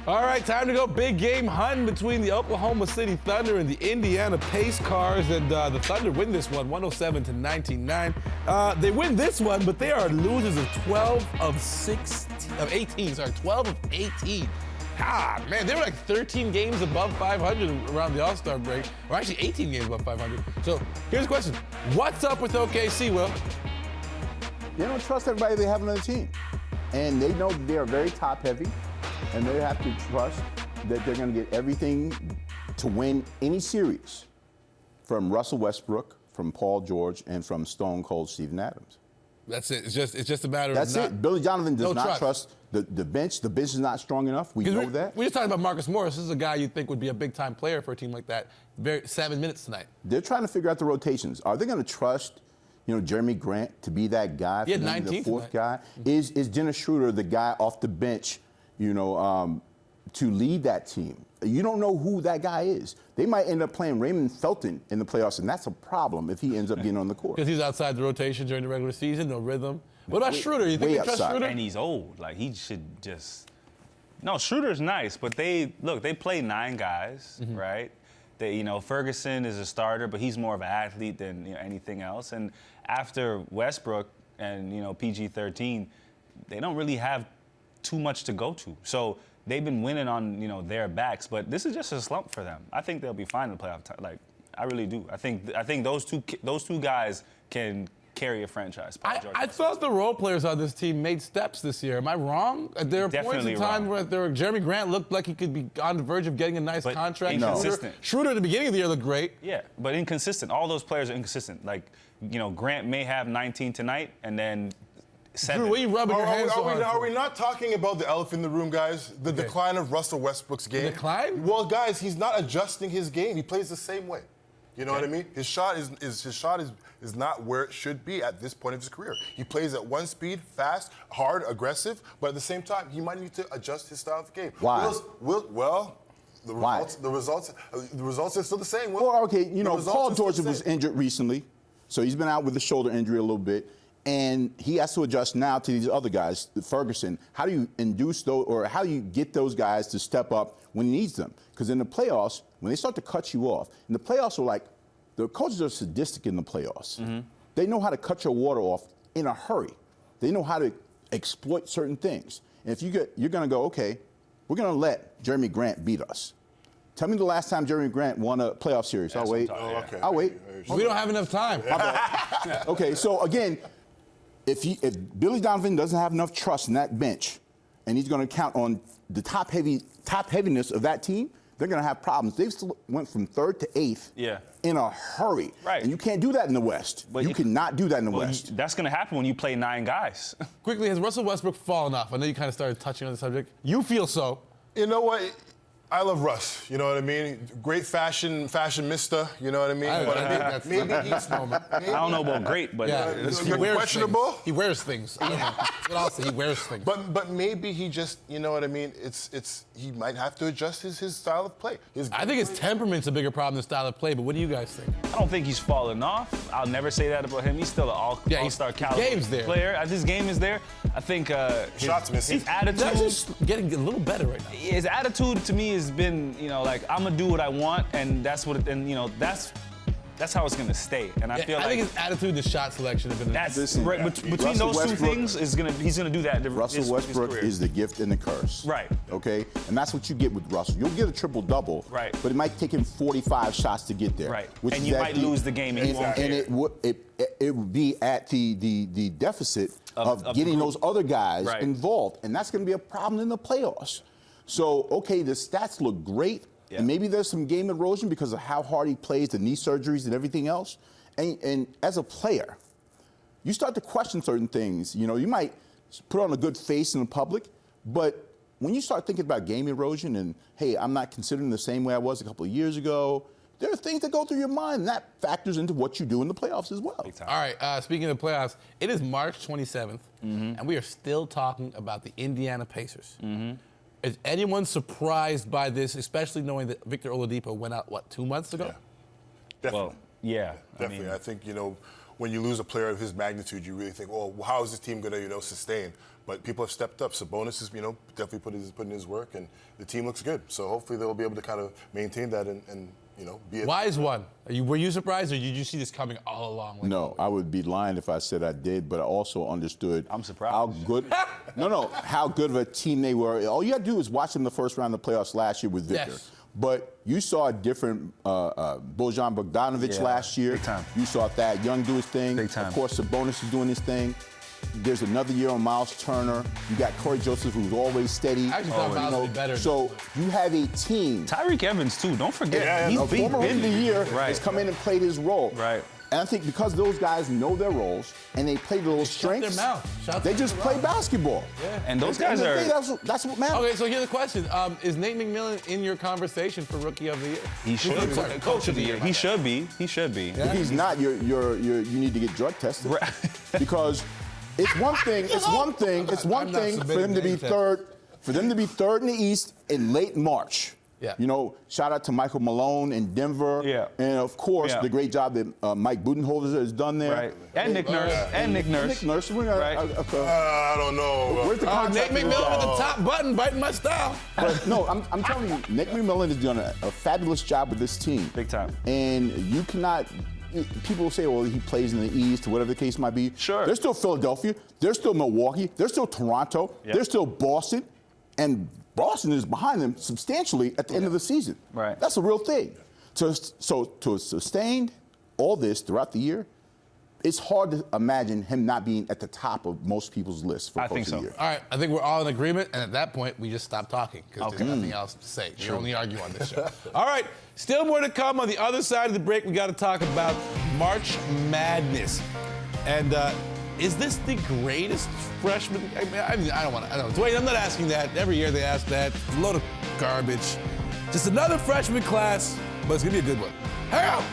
All right, time to go. Big game hunt between the Oklahoma City Thunder and the Indiana Pacers, and the Thunder win this one, 107-99. They win this one, but they are losers of 12 of 18. Sorry, 12 of 18. Ah, man, they were like 13 games above 500 around the All-Star break, or actually 18 games above 500. So here's the question: what's up with OKC, Will? They don't trust everybody they have on the team, and they know they are very top-heavy. And they have to trust that they're going to get everything to win any series from Russell Westbrook, from Paul George, and from Stone Cold Steven Adams. That's it. It's just a matter of That's it. Billy Donovan does not trust the bench. The bench is not strong enough. We know that. We're just talking about Marcus Morris. This is a guy you'd think would be a big-time player for a team like that. 7 minutes tonight. They're trying to figure out the rotations. Are they going to trust, Jeremy Grant to be that guy? Yeah, 19th the fourth guy. Is Dennis Schroeder the guy off the bench? To lead that team. You don't know who that guy is. They might end up playing Raymond Felton in the playoffs, and that's a problem if he ends up being on the court. Because he's outside the rotation during the regular season, no rhythm. What about Schroeder? You think they trust Schroeder? And he's old. Like, he should just... No, Schroeder's nice, but they play 9 guys, right? Ferguson is a starter, but he's more of an athlete than anything else. And after Westbrook and, PG-13, they don't really have too much to go to. So they've been winning on, their backs, but this is just a slump for them. I think they'll be fine in the playoff time. Like, I really do. I think those two guys can carry a franchise. I thought the role players on this team made steps this year. Am I wrong? There are points in time where Jeremy Grant looked like he could be on the verge of getting a nice contract. Inconsistent. Schroeder at the beginning of the year looked great. Yeah, but inconsistent. All those players are inconsistent. Like, Grant may have 19 tonight, and then 7. Drew, what are you rubbing your hands on? Are we not talking about the elephant in the room, guys? The decline of Russell Westbrook's game. The decline? Well, guys, he's not adjusting his game. He plays the same way. You know what I mean? His shot is not where it should be at this point of his career. He plays at one speed, fast, hard, aggressive, but at the same time, he might need to adjust his style of the game. Why? The results are still the same. Well, okay, Paul George was injured recently, so he's been out with a shoulder injury a little bit. And he has to adjust now to these other guys, Ferguson. How do you induce those, or how do you get those guys to step up when he needs them? Because in the playoffs, when they start to cut you off, and the playoffs are like, the coaches are sadistic in the playoffs. They know how to cut your water off in a hurry. They know how to exploit certain things. And if you're going to go, okay, we're going to let Jeremy Grant beat us. Tell me the last time Jeremy Grant won a playoff series. I'll wait. I'll wait. We don't have enough time. Okay, so again, if Billy Donovan doesn't have enough trust in that bench, and he's going to count on the top heaviness of that team, they're going to have problems. They still went from 3rd to 8th in a hurry. Right. And you can't do that in the West. But you cannot do that in the West. That's going to happen when you play 9 guys. Quickly, has Russell Westbrook fallen off? I know you kind of started touching on the subject. You feel so. You know what? I love Russ, you know what I mean? Great fashion mister, you know what I mean? I don't know about great, but he wears questionable. Things. He wears things. I don't know. That's what I'll say. He wears things. But maybe he just, you know what I mean? He might have to adjust his style of play. I think his temperament's a bigger problem than style of play. But what do you guys think? I don't think he's fallen off. I'll never say that about him. He's still an all-star caliber player. His game is there. I think his attitude is getting a little better right now. His attitude to me has been, like, I'm gonna do what I want, and that's how it's gonna stay. And I feel like think his attitude, the shot selection, have been. Between those two things, he's gonna do that. Russell Westbrook is the gift and the curse. Right. Okay, and that's what you get with Russell. You'll get a triple-double. Right. But it might take him 45 shots to get there. Right. And you might lose the game, and he won't care. And it would be at the deficit of getting those other guys involved, and that's gonna be a problem in the playoffs. So, okay, the stats look great, and maybe there's some game erosion because of how hard he plays, the knee surgeries and everything else. And as a player, you start to question certain things. You might put on a good face in the public, but when you start thinking about game erosion and, hey, I'm not considering the same way I was a couple of years ago, there are things that go through your mind, and that factors into what you do in the playoffs as well. All right, speaking of the playoffs, it is March 27th, and we are still talking about the Indiana Pacers. Is anyone surprised by this, especially knowing that Victor Oladipo went out, 2 months ago? Yeah. Definitely. Well, yeah. Definitely. I think, when you lose a player of his magnitude, you really think, oh, how is this team going to, sustain? But people have stepped up. Sabonis has, definitely put in his work, and the team looks good. So hopefully they'll be able to kind of maintain that and be. Why is one? Were you surprised, or did you see this coming all along? No, I would be lying if I said I did, but I also understood. I'm surprised. How good? How good of a team they were. All you got to do is watch them the first round of the playoffs last year with Victor. Yes. But you saw a different Bojan Bogdanovic last year. Big time. You saw Thad Young do his thing. Big time. Of course, Sabonis is doing his thing. There's another year on Miles Turner. You got Corey Joseph, who's always steady. I actually thought Miles would be better. So you have a team. Tyreek Evans, too. Don't forget. He's former Rookie of the Year Right. has come in and played his role. Right. And I think because those guys know their roles and they play to those strengths, their mouth. they just play basketball. Yeah. And those guys And are. that's what matters. Okay, so here's the question: is Nate McMillan in your conversation for Rookie of the Year? He should. Sorry, Coach of the Year. He should be. He should be. If he's not, you need to get drug tested. Right. Because it's one thing. It's one thing for them to be third. For them to be third in the East in late March. Yeah. Shout out to Michael Malone in Denver. Yeah. And of course, the great job that Mike Budenholzer has done there. Right. And Nick Nurse. And Nick Nurse. Nick Nurse. Right. I don't know. Where's the Nate contract? McMillan with the top button, biting my style. But no, I'm telling you, Nick McMillan has done a fabulous job with this team. Big time. And you cannot. People will say, well, he plays in the East, or whatever the case might be. Sure. There's still Philadelphia. There's still Milwaukee. There's still Toronto. Yep. There's still Boston. And Boston is behind them substantially at the end of the season. Right. That's a real thing. So to sustain all this throughout the year, it's hard to imagine him not being at the top of most people's lists for I Coach think of the so. Year. All right, I think we're all in agreement, and at that point, we just stop talking because Okay. there's nothing else to say. We only argue on this show. All right, still more to come. On the other side of the break, we got to talk about March Madness. And is this the greatest freshman? I don't want to. I don't know. Dwayne, I'm not asking that. Every year they ask that. It's a load of garbage. Just another freshman class, but it's going to be a good one. Hang out.